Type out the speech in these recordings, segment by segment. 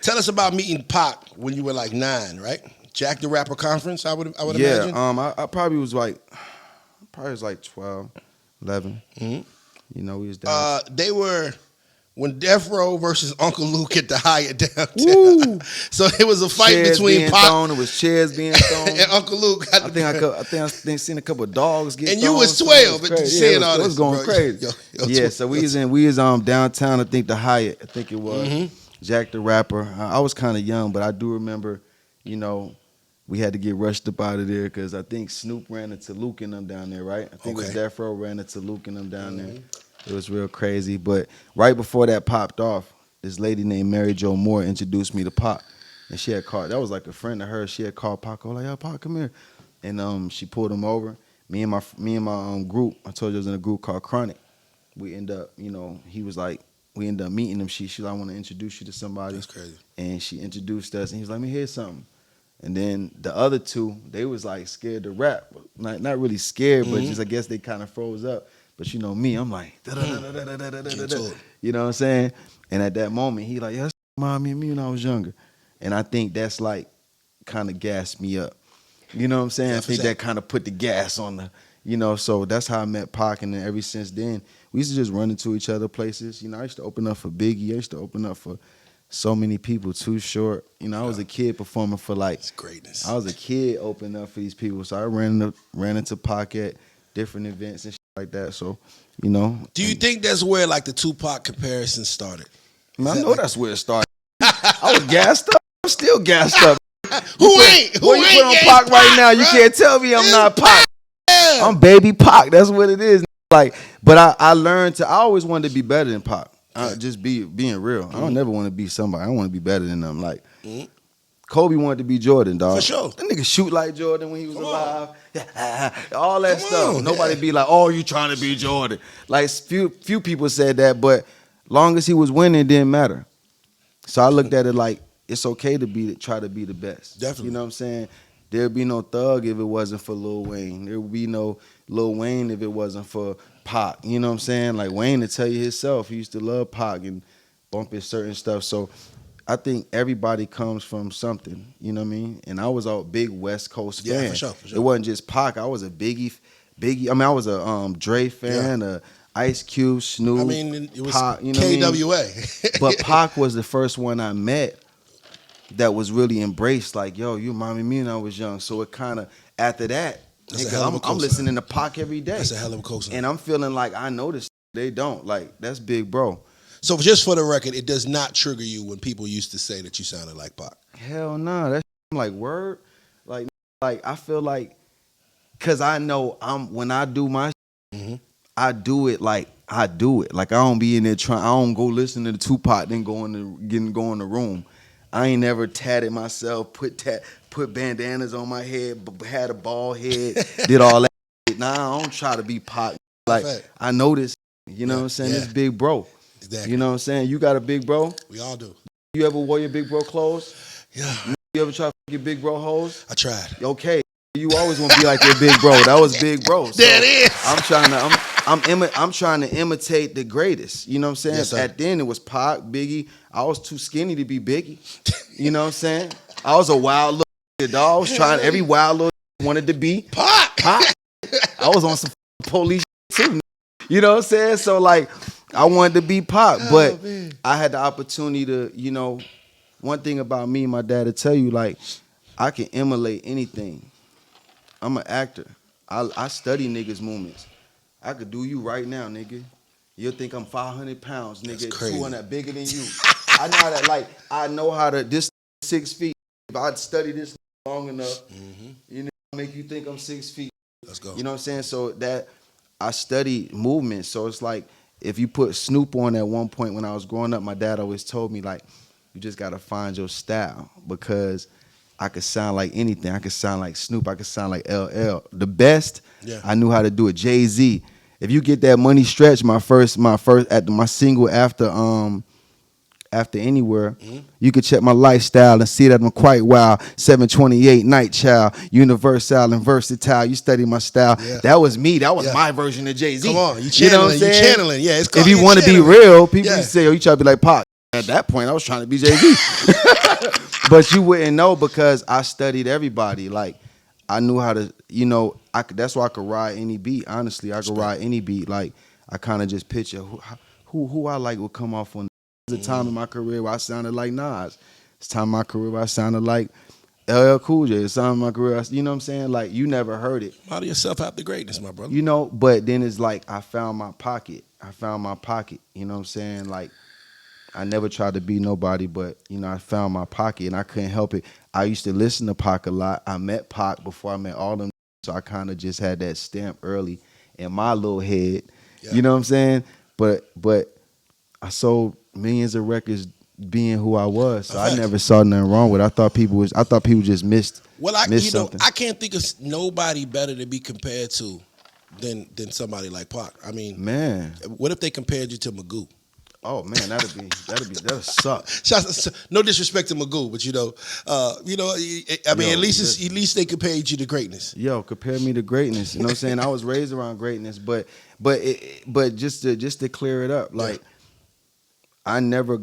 Tell us about meeting Pac when you were like 9, right? Jack the Rapper Conference, I would imagine. Yeah, I probably was like 12, 11. Mm-hmm. You know, we was down. They were when Death Row versus Uncle Luke at the Hyatt downtown. Woo. So it was a fight chairs between being Pac thrown. It was chairs being thrown. and Uncle Luke. I think seen a couple of dogs get and thrown. you was 12, but you seeing all this. It was going bro. crazy. Yeah, so we was downtown. I think the Hyatt. I think it was Jack the Rapper. I was kind of young, but I do remember, you know, we had to get rushed up out of there because I think Snoop ran into Luke and them down there, right? I think it was Death Row ran into Luke and them down there. It was real crazy. But right before that popped off, this lady named Mary Jo Moore introduced me to Pac. And she had called, that was like a friend of hers. She had called Pac, like, yo, Pac, come here. And she pulled him over. Me and my group, I told you I was in a group called Chronic. We end up, you know, we ended up meeting him. She was like, I want to introduce you to somebody. That's crazy. And she introduced us, and he was like, let me hear something. And then the other two, they was like scared to rap. Not really scared, but just I guess they kind of froze up. But you know me, I'm like, you know what I'm saying? And at that moment, he like, yeah, that's remind me of me when I was younger. And I think that's like kind of gassed me up. You know what I'm saying? I think that kind of put the gas on the, you know, so that's how I met Pac. And then ever since then, we used to just run into each other places. You know, I used to open up for Biggie. I used to open up for so many people, Too Short. You know, I was a kid performing for like, it's greatness. I was a kid opening up for these people. So I ran into Pac at different events and shit like that. So, you know. Do you think that's where like the Tupac comparison started? I know that's where it started. I was gassed up. I'm still gassed up. Who ain't put on Pac right now? You can't tell me I'm not Pac. I'm baby Pac. That's what it is. Like, but I learned I always wanted to be better than Pac. Just being real. I don't never want to be somebody. I want to be better than them. Like Kobe wanted to be Jordan, dog. For sure. That nigga shoot like Jordan when he was alive. All that stuff. Nobody be like, oh, you trying to be Jordan. Like few people said that, but long as he was winning, it didn't matter. So I looked at it like it's okay to try to be the best. Definitely. You know what I'm saying? There'd be no Thug if it wasn't for Lil Wayne. There would be no Lil Wayne if it wasn't for Pac. You know what I'm saying? Like Wayne to tell you himself, he used to love Pac and bump his certain stuff. So I think everybody comes from something. You know what I mean? And I was a big West Coast fan. Yeah, for sure. It wasn't just Pac. I was a Biggie. I mean, I was a Dre fan, a Ice Cube, Snoop. I mean, it was Pac, you know KWA. what I mean? But Pac was the first one I met that was really embraced. Like, yo, you remind me of me when I was young. So it kind of, after that, I'm listening to Pac every day. That's a hell of a cosign. And I'm feeling like I noticed they don't. Like, that's big bro. So just for the record, it does not trigger you when people used to say that you sounded like Pac. Hell no. That's like word. Like I feel like, because I know when I do my I do it like I do it. Like I don't be in there I don't go listen to the Tupac then go in the room. I ain't never tatted myself, put bandanas on my head, had a bald head, did all that shit. Nah, I don't try to be Pac. Like I know this, you know what I'm saying? This big bro. Exactly. You know what I'm saying? You got a big bro? We all do. You ever wore your big bro clothes? Yeah. You ever try to fuck your big bro hoes? I tried. Okay. You always want to be like your big bro. That was big bro. So that is. I'm trying to imitate the greatest. You know what I'm saying? Yes, at then it was Pac, Biggie. I was too skinny to be Biggie. You know what I'm saying? I was a wild little dog. I was trying every wild little wanted to be Pac. I was on some police too. You know what I'm saying? So like I wanted to be Pac, but I had the opportunity to, you know, one thing about me, my dad would tell you, like, I can emulate anything. I'm an actor. I study niggas' movements. I could do you right now, nigga. You'll think I'm 500 pounds, nigga. 200 bigger than you. I know how that, like, I know how to, this 6 feet. If I'd study this long enough, you know, make you think I'm 6 feet. Let's go. You know what I'm saying? So that, I study movement. So it's like, if you put Snoop on at one point when I was growing up, my dad always told me, like, you just got to find your style because I could sound like anything. I could sound like Snoop. I could sound like LL. The best, I knew how to do it. Jay-Z. If you get that Money Stretch, my single after Anywhere, you could check my lifestyle and see that I'm quite wild. 728, Night Child, Universal and Versatile. You study my style. Yeah. That was me. That was my version of Jay-Z. Come on, you channeling. Yeah, it's called, if you want to be real, people say, oh, you try to be like Pac. At that point, I was trying to be Jay-Z. But you wouldn't know because I studied everybody. Like, I knew how to, that's why I could ride any beat. Honestly, I could ride any beat. Like, I kind of just picture who I like would come off on. There's a time in my career where I sounded like Nas. It's time in my career where I sounded like LL Cool J. It's time in my career, you know what I'm saying? Like, you never heard it. Model yourself after greatness, my brother. But then it's like I found my pocket. You know what I'm saying? Like, I never tried to be nobody, but, I found my pocket and I couldn't help it. I used to listen to Pac a lot. I met Pac before I met all them, so I kind of just had that stamp early in my little head. Yeah. You know what I'm saying? But I sold millions of records being who I was, so I never saw nothing wrong with it. I thought people just missed something. I can't think of nobody better to be compared to than somebody like Pac. I mean, man, what if they compared you to Magoo? Oh man, that'd suck. No disrespect to Magoo, but at least they compared you to greatness. Yo, compare me to greatness. You know what I'm saying? I was raised around greatness, but just to clear it up, like I never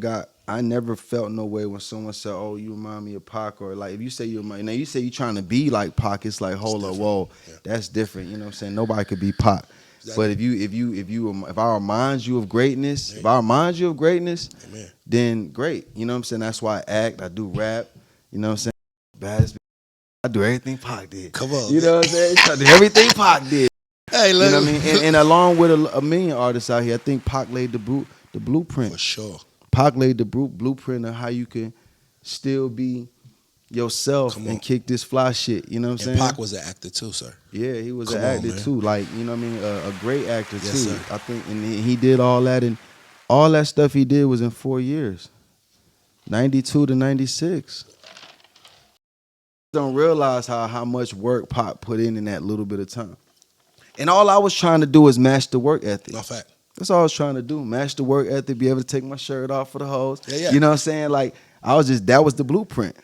felt no way when someone said, "Oh, you remind me of Pac," or like if you say you say you're trying to be like Pac, it's like hold up, whoa, that's different. You know what I'm saying? Nobody could be Pac. Exactly. But if I remind you of greatness, Amen. Then great. You know what I'm saying? That's why I act. I do rap. You know what I'm saying? Baddest. I do everything Pac did. Come on. You know what I'm saying? I do everything Pac did. Hey, you know what I mean? And along with a million artists out here, I think Pac laid the blueprint. For sure. Pac laid the blueprint of how you can still be yourself and kick this fly shit. You know what I'm saying? Pac was an actor too, sir. Yeah, he was an actor too. Like, you know what I mean? A great actor too. Sir. I think, and he did all that, and all that stuff he did was in 4 years, 92 to 96. Don't realize how much work Pac put in that little bit of time. And all I was trying to do is match the work ethic. No fact. That's all I was trying to do. Match the work ethic, be able to take my shirt off for the hoes. Yeah. You know what I'm saying? Like, that was the blueprint.